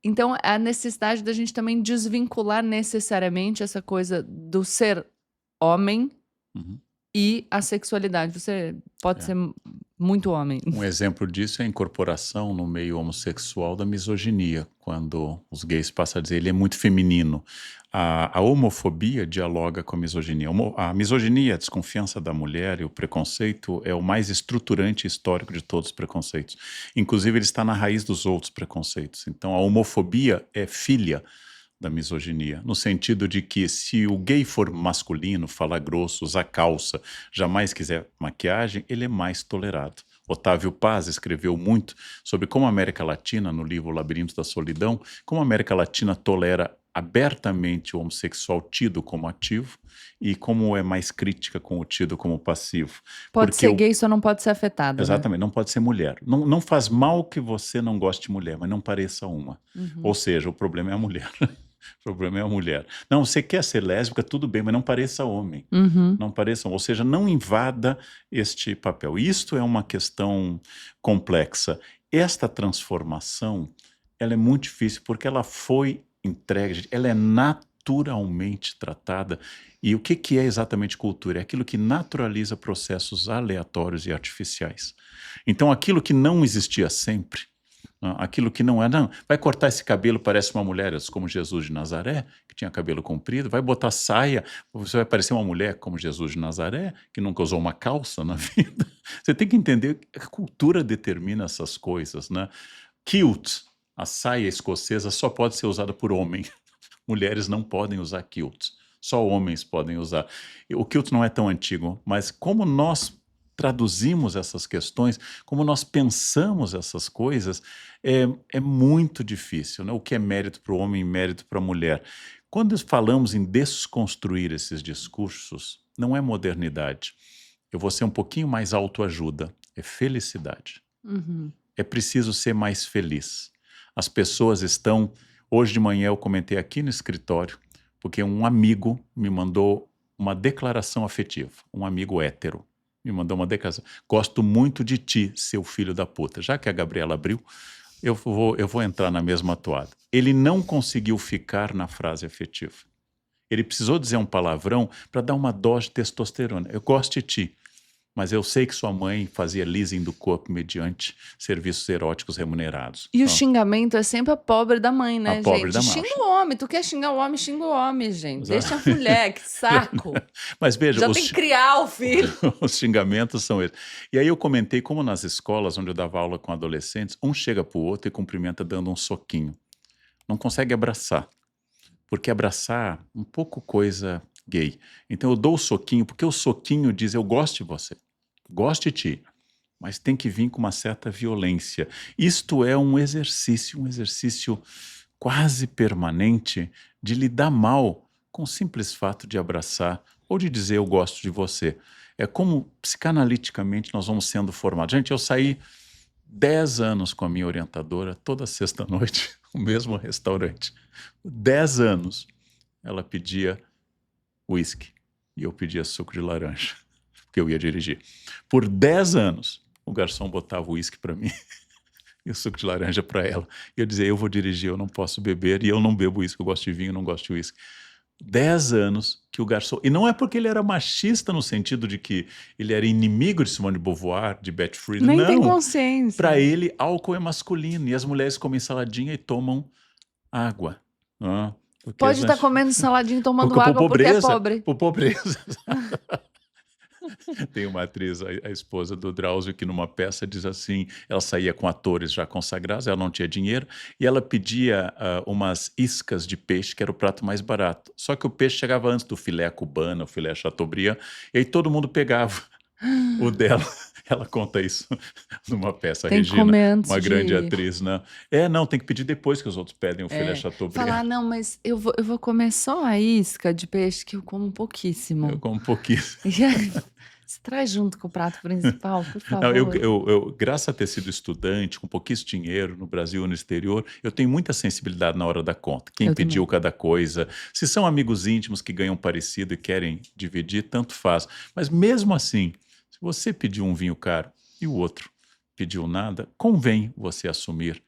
Então, a necessidade da gente também desvincular necessariamente essa coisa do ser homem e a sexualidade. Você pode ser muito homem. Um exemplo disso é a incorporação no meio homossexual da misoginia, quando os gays passam a dizer ele é muito feminino. A homofobia dialoga com a misoginia. A misoginia, a desconfiança da mulher e o preconceito é o mais estruturante histórico de todos os preconceitos. Inclusive, ele está na raiz dos outros preconceitos. Então, a homofobia é filha da misoginia, no sentido de que se o gay for masculino, falar grosso, usar calça, jamais quiser maquiagem, ele é mais tolerado. Otávio Paz escreveu muito sobre como a América Latina, no livro Labirinto da Solidão, como a América Latina tolera abertamente o homossexual tido como ativo e como é mais crítica com o tido como passivo. Pode ser gay, só não pode ser afetado. Exatamente, né? Não pode ser mulher. Não faz mal que você não goste de mulher, mas não pareça uma. Ou seja, o problema é a mulher. O problema é a mulher. Não, você quer ser lésbica, tudo bem, mas não pareça homem. Não pareça, ou seja, não invada este papel. Isto é uma questão complexa. Esta transformação, ela é muito difícil porque ela foi entregue, ela é natural culturalmente tratada. E o que é exatamente cultura? É aquilo que naturaliza processos aleatórios e artificiais. Então, aquilo que não existia sempre, aquilo que não é, não, vai cortar esse cabelo, parece uma mulher, como Jesus de Nazaré, que tinha cabelo comprido, vai botar saia, você vai parecer uma mulher como Jesus de Nazaré, que nunca usou uma calça na vida. Você tem que entender que a cultura determina essas coisas, né? Kilt, a saia escocesa, só pode ser usada por homem. Mulheres não podem usar kilt, só homens podem usar. O kilt não é tão antigo, mas como nós traduzimos essas questões, como nós pensamos essas coisas, é muito difícil, né? O que é mérito para o homem e mérito para a mulher. Quando falamos em desconstruir esses discursos, não é modernidade. Eu vou ser um pouquinho mais autoajuda, é felicidade. Uhum. É preciso ser mais feliz. As pessoas estão... Hoje de manhã eu comentei aqui no escritório, porque um amigo me mandou uma declaração afetiva, um amigo hétero. Me mandou uma declaração. Gosto muito de ti, seu filho da puta. Já que a Gabriela abriu, eu vou entrar na mesma toada. Ele não conseguiu ficar na frase afetiva. Ele precisou dizer um palavrão para dar uma dose de testosterona. Eu gosto de ti, mas eu sei que sua mãe fazia leasing do corpo mediante serviços eróticos remunerados. E o xingamento é sempre a pobre da mãe, né, A pobre gente? da mãe. Xinga o homem. Tu quer xingar o homem, xinga o homem, gente. Deixa a mulher, que saco. Mas veja, Já tem que criar o filho. os xingamentos são esses. E aí eu comentei como nas escolas onde eu dava aula com adolescentes, um chega para o outro e cumprimenta dando um soquinho. Não consegue abraçar, porque abraçar um pouco coisa gay. Então eu dou o soquinho, porque o soquinho diz eu gosto de você, gosto de ti, mas tem que vir com uma certa violência. Isto é um exercício quase permanente de lidar mal com o simples fato de abraçar ou de dizer eu gosto de você. É como psicanaliticamente nós vamos sendo formados. Gente, eu saí 10 anos com a minha orientadora toda sexta-noite, no mesmo restaurante. 10 anos. Ela pedia uísque e eu pedia suco de laranja, porque eu ia dirigir. Por 10 anos, o garçom botava uísque para mim e o suco de laranja para ela. E eu dizia, eu vou dirigir, eu não posso beber, e eu não bebo uísque, eu gosto de vinho, eu não gosto de uísque. 10 anos que o garçom... E não é porque ele era machista no sentido de que ele era inimigo de Simone de Beauvoir, de Betty Friedan. Nem não. tem consciência. Para ele, álcool é masculino e as mulheres comem saladinha e tomam água. Pode estar comendo saladinha e tomando água porque é pobre. Por pobreza. Tem uma atriz, a esposa do Drauzio, que numa peça diz assim, ela saía com atores já consagrados, ela não tinha dinheiro, e ela pedia umas iscas de peixe, que era o prato mais barato. Só que o peixe chegava antes do filé cubano, o filé chateaubriand, e aí todo mundo pegava o dela. Ela conta isso numa peça, Tem que Regina, comer antes uma de grande ir. atriz, né? Não, tem que pedir depois que os outros pedem o filé chateaubriand. Falar, não, mas eu vou comer só a isca de peixe, que eu como pouquíssimo. Eu como um pouquíssimo. E aí, você traz junto com o prato principal, por favor. Não, eu, graças a ter sido estudante, com pouquíssimo dinheiro no Brasil e no exterior, eu tenho muita sensibilidade na hora da conta. Quem Eu pediu também. cada coisa. Se são amigos íntimos que ganham parecido e querem dividir, tanto faz. Mas mesmo assim, se você pediu um vinho caro e o outro pediu nada, convém você assumir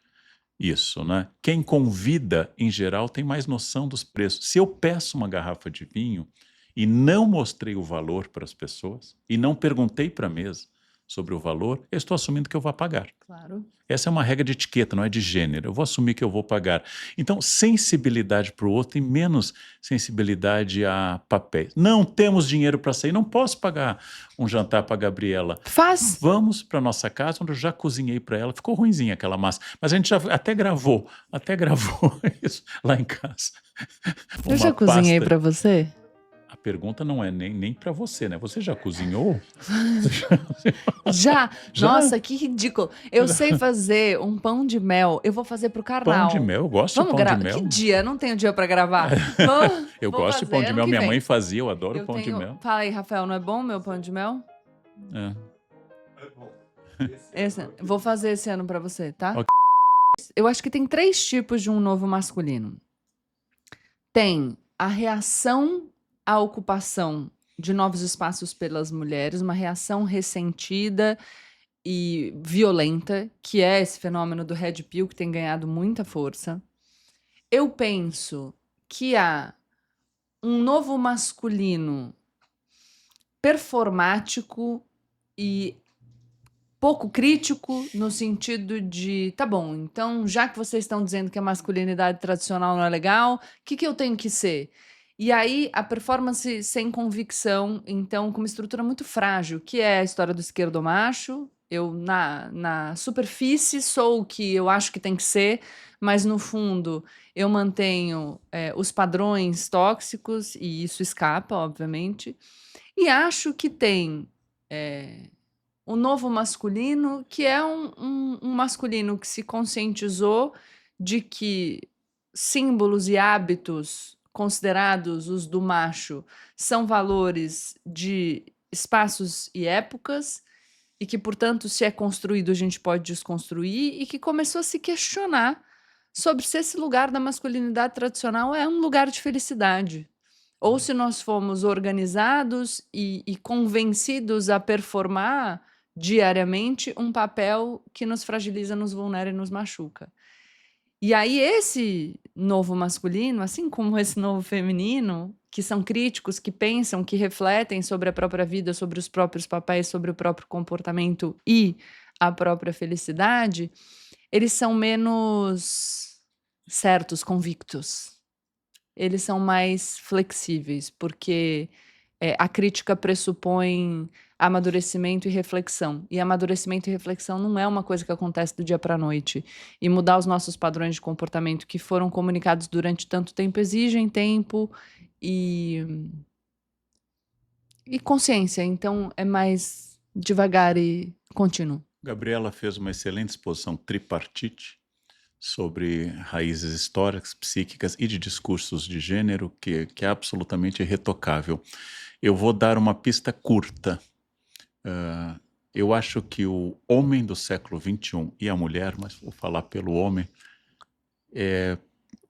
isso, né? Quem convida, em geral, tem mais noção dos preços. Se eu peço uma garrafa de vinho e não mostrei o valor para as pessoas e não perguntei para a mesa sobre o valor, eu estou assumindo que eu vou pagar. Claro. Essa é uma regra de etiqueta, não é de gênero. Eu vou assumir que eu vou pagar. Então, sensibilidade para o outro e menos sensibilidade a papéis. Não temos dinheiro para sair, não posso pagar um jantar para a Gabriela. Faz. Vamos para nossa casa, onde eu já cozinhei para ela. Ficou ruinzinha aquela massa, mas a gente já até gravou isso lá em casa. Eu já cozinhei para você? A pergunta não é nem para você, né? Você já cozinhou? Já. Nossa, que ridículo. Eu sei fazer um pão de mel. Eu vou fazer pro Pão canal. de mel? Eu gosto Vamos de pão gravar. de mel. Que dia? Não tenho dia para gravar. Eu Vou gosto de fazer pão de ano mel. que Minha vem. mãe fazia, eu adoro Eu pão de tenho- mel. Fala aí, Rafael, não é bom meu pão de mel? É. Vou fazer esse ano para você, tá? Ok. Eu acho que tem 3 tipos de um novo masculino. Tem a reação à ocupação de novos espaços pelas mulheres, uma reação ressentida e violenta, que é esse fenômeno do Red Pill, que tem ganhado muita força. Eu penso que há um novo masculino performático e pouco crítico, no sentido de, tá bom, então já que vocês estão dizendo que a masculinidade tradicional não é legal, o que que eu tenho que ser? E aí a performance sem convicção, então com uma estrutura muito frágil, que é a história do esquerdomacho. Eu na superfície sou o que eu acho que tem que ser, mas no fundo eu mantenho os padrões tóxicos e isso escapa, obviamente. E acho que tem o novo masculino, que é um masculino que se conscientizou de que símbolos e hábitos considerados os do macho são valores de espaços e épocas, e que, portanto, se é construído, a gente pode desconstruir, e que começou a se questionar sobre se esse lugar da masculinidade tradicional é um lugar de felicidade. Ou se nós fomos organizados e convencidos a performar diariamente um papel que nos fragiliza, nos vulnera e nos machuca. E aí esse novo masculino, assim como esse novo feminino, que são críticos, que pensam, que refletem sobre a própria vida, sobre os próprios papéis, sobre o próprio comportamento e a própria felicidade, eles são menos certos, convictos. Eles são mais flexíveis, porque a crítica pressupõe amadurecimento e reflexão. E amadurecimento e reflexão não é uma coisa que acontece do dia para a noite. E mudar os nossos padrões de comportamento que foram comunicados durante tanto tempo exigem tempo e consciência. Então é mais devagar e contínuo. Gabriela fez uma excelente exposição tripartite sobre raízes históricas, psíquicas e de discursos de gênero, que é absolutamente irretocável. Eu vou dar uma pista curta. Eu acho que o homem do século XXI e a mulher, mas vou falar pelo homem,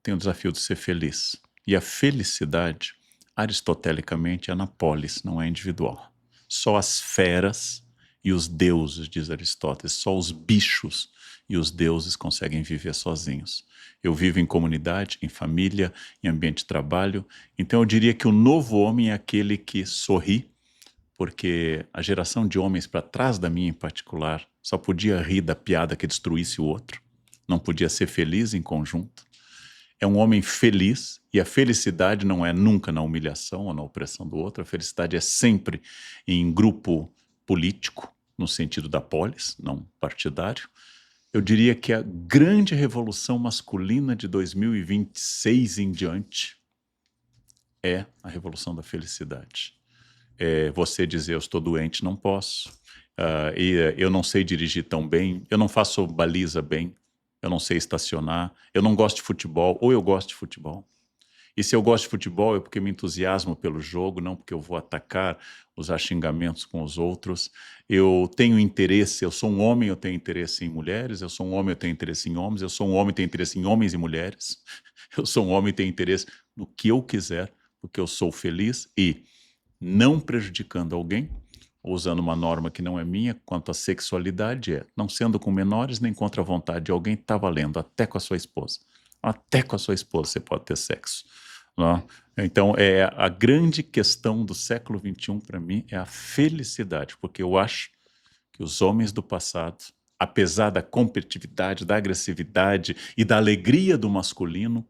tem o desafio de ser feliz. E a felicidade, aristotelicamente, é na polis, não é individual. Só as feras e os deuses, diz Aristóteles, só os bichos e os deuses conseguem viver sozinhos. Eu vivo em comunidade, em família, em ambiente de trabalho. Então eu diria que o novo homem é aquele que sorri, porque a geração de homens para trás da minha em particular só podia rir da piada que destruísse o outro, não podia ser feliz em conjunto. É um homem feliz, e a felicidade não é nunca na humilhação ou na opressão do outro, a felicidade é sempre em grupo político, no sentido da polis, não partidário. Eu diria que a grande revolução masculina de 2026 em diante é a revolução da felicidade. Você dizer, eu estou doente, não posso, eu não sei dirigir tão bem, eu não faço baliza bem, eu não sei estacionar, eu não gosto de futebol, ou eu gosto de futebol. E se eu gosto de futebol é porque me entusiasmo pelo jogo, não porque eu vou atacar, usar xingamentos com os outros. Eu tenho interesse, eu sou um homem, eu tenho interesse em mulheres, eu sou um homem, eu tenho interesse em homens, eu sou um homem, tenho interesse em homens e mulheres, eu sou um homem, tenho interesse no que eu quiser, porque eu sou feliz e não prejudicando alguém, ou usando uma norma que não é minha, quanto à sexualidade, não sendo com menores nem contra a vontade de alguém, está valendo, até com a sua esposa. Até com a sua esposa você pode ter sexo. Não? Então, a grande questão do século XXI, para mim, é a felicidade, porque eu acho que os homens do passado, apesar da competitividade, da agressividade e da alegria do masculino,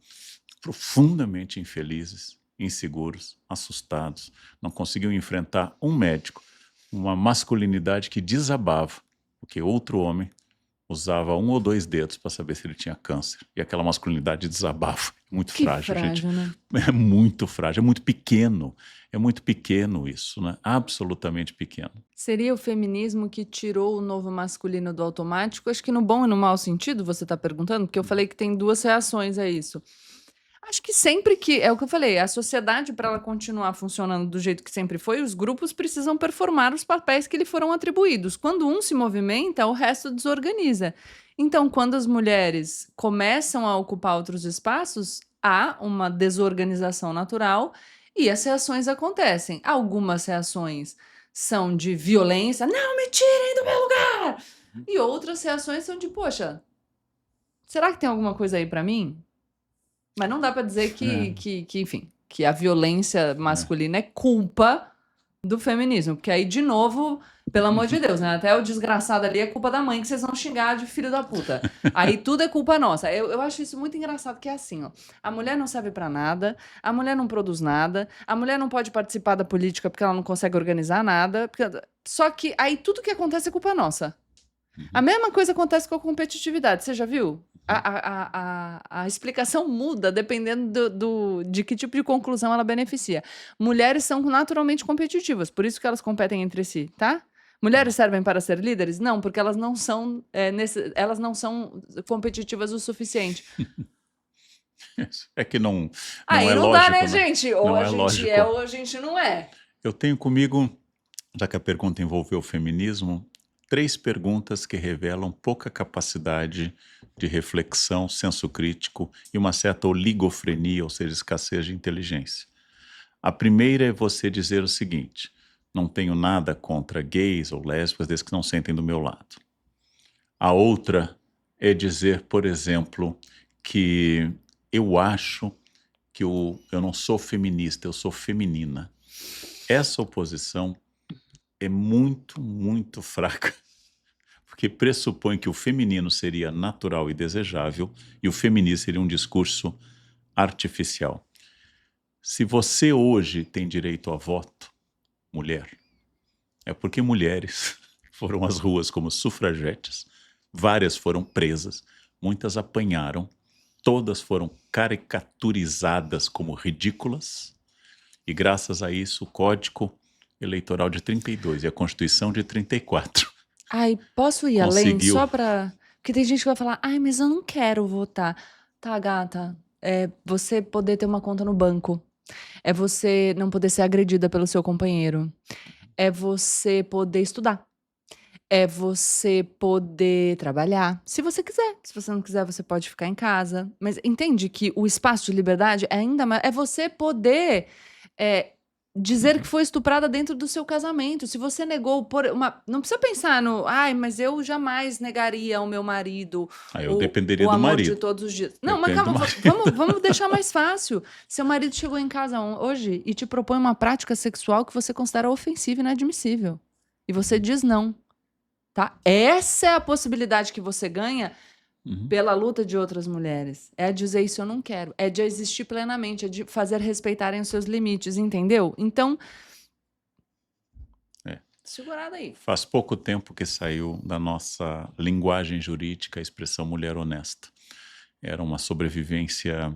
profundamente infelizes, inseguros, assustados, não conseguiam enfrentar um médico, uma masculinidade que desabava, porque outro homem usava 1 ou 2 dedos para saber se ele tinha câncer. E aquela masculinidade desabava. É muito frágil, gente. Né? É muito frágil, é muito pequeno. É muito pequeno isso, né? Absolutamente pequeno. Seria o feminismo que tirou o novo masculino do automático? Acho que no bom e no mau sentido, você está perguntando, porque eu falei que tem 2 reações a isso. Acho que sempre que, é o que eu falei, a sociedade, para ela continuar funcionando do jeito que sempre foi, os grupos precisam performar os papéis que lhe foram atribuídos. Quando um se movimenta, o resto desorganiza. Então, quando as mulheres começam a ocupar outros espaços, há uma desorganização natural e as reações acontecem. Algumas reações são de violência, não me tirem do meu lugar! E outras reações são de, poxa, será que tem alguma coisa aí para mim? Mas não dá para dizer que, enfim, que a violência masculina é culpa do feminismo. Porque aí, de novo, pelo amor de Deus, né? Até o desgraçado ali é culpa da mãe que vocês vão xingar de filho da puta. Aí tudo é culpa nossa. Eu acho isso muito engraçado, que é assim, ó. A mulher não serve pra nada, a mulher não produz nada, a mulher não pode participar da política porque ela não consegue organizar nada. Só que aí tudo que acontece é culpa nossa. A mesma coisa acontece com a competitividade, você já viu? A explicação muda dependendo de que tipo de conclusão ela beneficia. Mulheres são naturalmente competitivas, por isso que elas competem entre si, tá? Mulheres servem para ser líderes? Não, porque elas não são, elas não são competitivas o suficiente. É que não Aí é não lógico, dá, né, né? gente? Ou Não a é gente lógico. é ou a gente não é. Eu tenho comigo, já que a pergunta envolveu o feminismo, 3 perguntas que revelam pouca capacidade de reflexão, senso crítico e uma certa oligofrenia, ou seja, escassez de inteligência. A primeira é você dizer o seguinte: não tenho nada contra gays ou lésbicas, desde que não sentem do meu lado. A outra é dizer, por exemplo, que eu acho que eu não sou feminista, eu sou feminina. Essa oposição é muito, muito fraca, porque pressupõe que o feminino seria natural e desejável e o feminismo seria um discurso artificial. Se você hoje tem direito a voto, mulher, é porque mulheres foram às ruas como sufragetes, várias foram presas, muitas apanharam, todas foram caricaturizadas como ridículas, e graças a isso o Código Eleitoral de 32 e a Constituição de 34 Ai, posso ir além conseguiu. só pra... Porque tem gente que vai falar, ai, mas eu não quero votar. Tá, gata, é você poder ter uma conta no banco. É você não poder ser agredida pelo seu companheiro. É você poder estudar. É você poder trabalhar, se você quiser. Se você não quiser, você pode ficar em casa. Mas entende que o espaço de liberdade é ainda mais... É você poder dizer que foi estuprada dentro do seu casamento. Se você negou por uma... Não precisa pensar no... Ai, mas eu jamais negaria ao meu marido Aí eu dependeria o do amor de marido. todos os dias. Não, mas Depende do calma, marido. vamos deixar mais fácil. Seu marido chegou em casa hoje e te propõe uma prática sexual que você considera ofensiva e inadmissível. E você diz não. Tá? Essa é a possibilidade que você ganha pela luta de outras mulheres. É dizer isso eu não quero. É de existir plenamente, é de fazer respeitarem os seus limites, entendeu? Então, segurada aí. Faz pouco tempo que saiu da nossa linguagem jurídica a expressão mulher honesta. Era uma sobrevivência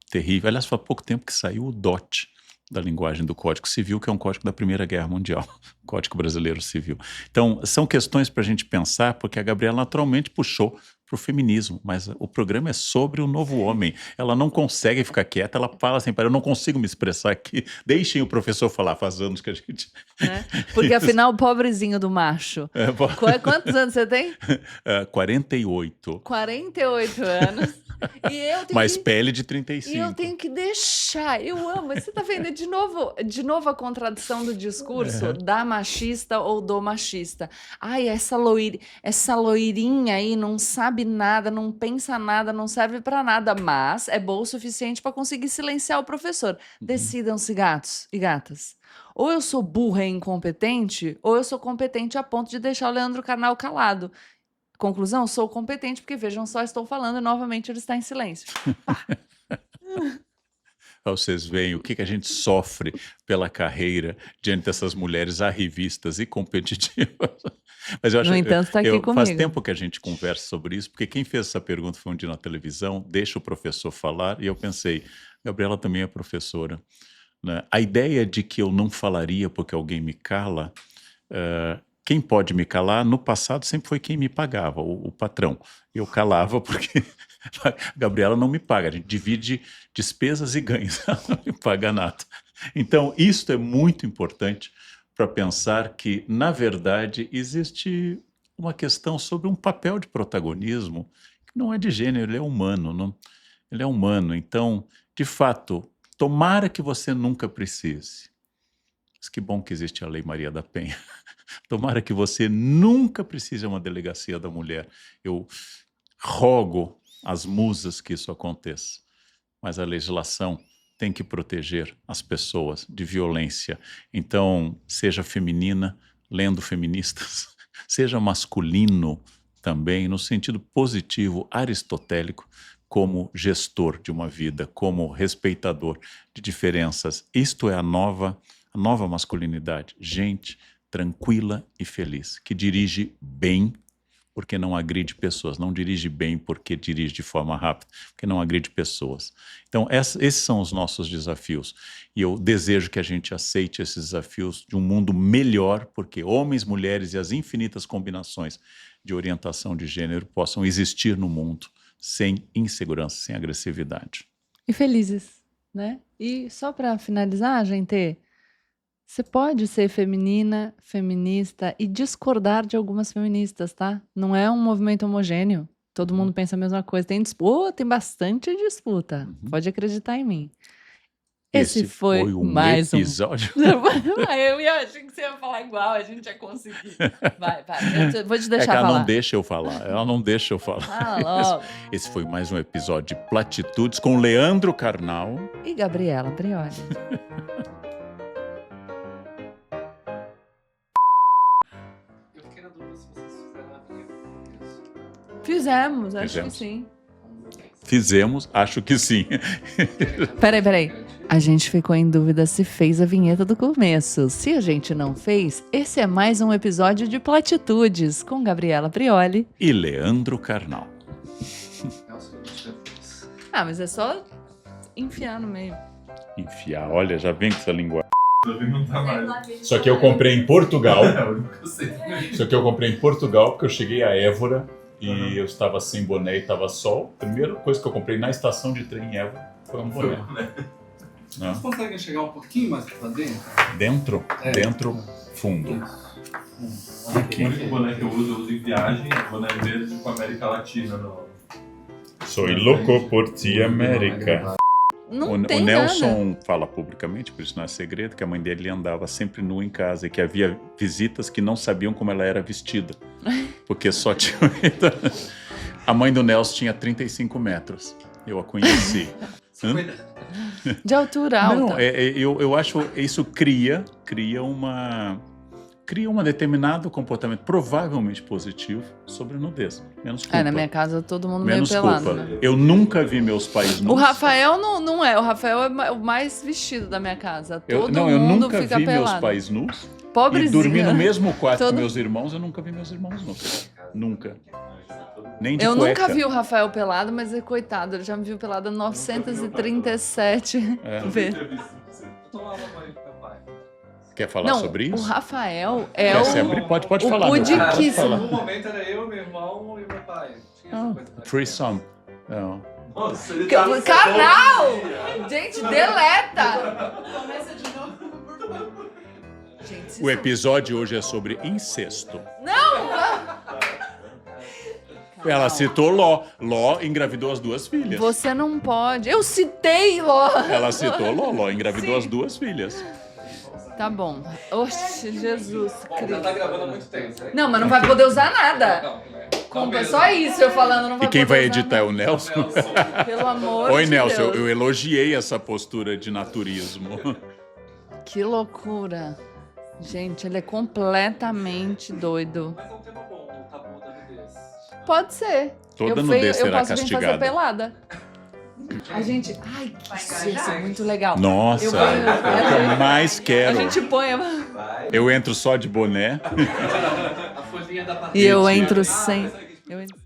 terrível. Aliás, faz pouco tempo que saiu o DOT da linguagem do Código Civil, que é um código da Primeira Guerra Mundial, Código Brasileiro Civil. Então, são questões para a gente pensar, porque a Gabriela naturalmente puxou para o feminismo, mas o programa é sobre o novo homem. Ela não consegue ficar quieta, ela fala assim, eu não consigo me expressar aqui, deixem o professor falar, faz anos que a gente... Porque afinal, o pobrezinho do macho. Quantos anos você tem? 48. 48 anos. E eu tenho Mas pele de 35. E eu tenho que deixar. Eu amo. Você tá vendo de novo a contradição do discurso da machista ou do machista. Ai, essa loirinha aí não sabe nada, não pensa nada, não serve pra nada, mas é boa o suficiente pra conseguir silenciar o professor. Decidam-se, gatos e gatas. Ou eu sou burra e incompetente, ou eu sou competente a ponto de deixar o Leandro Carnal calado. Conclusão, sou competente, porque vejam só, estou falando e novamente ele está em silêncio. Vocês veem o que a gente sofre pela carreira diante dessas mulheres arrivistas e competitivas. Mas eu acho, no entanto, está aqui comigo. Faz tempo que a gente conversa sobre isso, porque quem fez essa pergunta foi um dia na televisão, deixa o professor falar, e eu pensei, Gabriela também é professora, né? A ideia de que eu não falaria porque alguém me cala... quem pode me calar, no passado, sempre foi quem me pagava, o patrão. Eu calava porque a Gabriela não me paga. A gente divide despesas e ganhos, ela não me paga nada. Então, isso é muito importante para pensar que, na verdade, existe uma questão sobre um papel de protagonismo que não é de gênero, ele é humano. Não? Ele é humano. Então, de fato, tomara que você nunca precise. Mas que bom que existe a Lei Maria da Penha. Tomara que você nunca precise de uma delegacia da mulher. Eu rogo às musas que isso aconteça. Mas a legislação tem que proteger as pessoas de violência. Então, seja feminina, lendo feministas, seja masculino também, no sentido positivo, aristotélico, como gestor de uma vida, como respeitador de diferenças. Isto é a nova masculinidade. Gente tranquila e feliz, que dirige bem, porque não agride pessoas, não dirige bem porque dirige de forma rápida, porque não agride pessoas. Então, esses são os nossos desafios. E eu desejo que a gente aceite esses desafios de um mundo melhor, porque homens, mulheres e as infinitas combinações de orientação de gênero possam existir no mundo sem insegurança, sem agressividade. E felizes, né? E só para finalizar, gente, você pode ser feminina, feminista e discordar de algumas feministas, tá? Não é um movimento homogêneo. Todo mundo pensa a mesma coisa. Tem disputa, tem bastante disputa. Pode acreditar em mim. Esse foi mais episódio. Eu achei que você ia falar igual, a gente ia conseguir. Vai. Eu vou te deixar ela falar. Ela não deixa eu falar. Fala logo. Esse foi mais um episódio de Platitudes com Leandro Carnal e Gabriela Prioli. Fizemos, acho que sim. Fizemos, acho que sim. Peraí. A gente ficou em dúvida se fez a vinheta do começo. Se a gente não fez, esse é mais um episódio de Platitudes com Gabriela Prioli e Leandro Carnal. Mas é só enfiar no meio. Enfiar, olha, já vem com essa linguagem. Isso aqui eu comprei em Portugal. Porque eu cheguei a Évora e eu estava sem boné e estava sol. A primeira coisa que eu comprei na estação de trem em Évora foi um boné. Vocês conseguem chegar um pouquinho mais pra dentro? Dentro? Dentro, fundo. Aqui. O único boné que eu uso em viagem é boné verde com América Latina. Sou louco por ti, América. Não tem o Nelson nada. Fala publicamente, por isso não é segredo, que a mãe dele andava sempre nua em casa e que havia visitas que não sabiam como ela era vestida. Porque só tinha... A mãe do Nelson tinha 35 metros. Eu a conheci. De altura alta. Não, eu acho que isso cria um determinado comportamento provavelmente positivo sobre a nudez. Menos culpa. Na minha casa todo mundo menos meio culpa. pelado. Né? Eu nunca vi meus pais nus. O Rafael não é. O Rafael é o mais vestido da minha casa. Eu mundo nunca fica vi pelado. meus pais nus. Pobrezinho. E dormir no mesmo quarto com meus irmãos, eu nunca vi meus irmãos nus. Nunca. Nem de eu cueca. nunca vi o Rafael pelado, mas coitado, ele já me viu pelado 937 vezes. Quer falar sobre isso? O Rafael é Pode o falar. pudiquíssimo. No momento era eu, meu irmão e meu pai. Threesome. Não. Nossa, ele Canal! Gente, deleta! Começa de novo. Gente, O episódio hoje é sobre incesto. Não! Ela citou Ló. Ló engravidou as duas filhas. Você não pode. Eu citei, Ló. Ela citou Ló. Ló engravidou as duas filhas. Tá bom. Oxe, Jesus Cristo. Já tá gravando há muito tempo, né? Não, mas não vai poder usar nada. Compra só isso, eu falando, não vai E quem poder vai usar editar é nada. o Nelson? Pelo amor Oi, de Nelson. Deus. Eu elogiei essa postura de naturismo. Que loucura. Gente, ele é completamente doido. Mas é um tema bom, o tabu da nudez. Pode ser. Toda nudez será eu posso vir fazer castigada. pelada. A gente... Ai, isso ia ser muito legal. Nossa, Eu é o que eu mais A quero. gente põe... Eu entro só de boné. A folhinha da patente. E eu entro sem... Eu entro...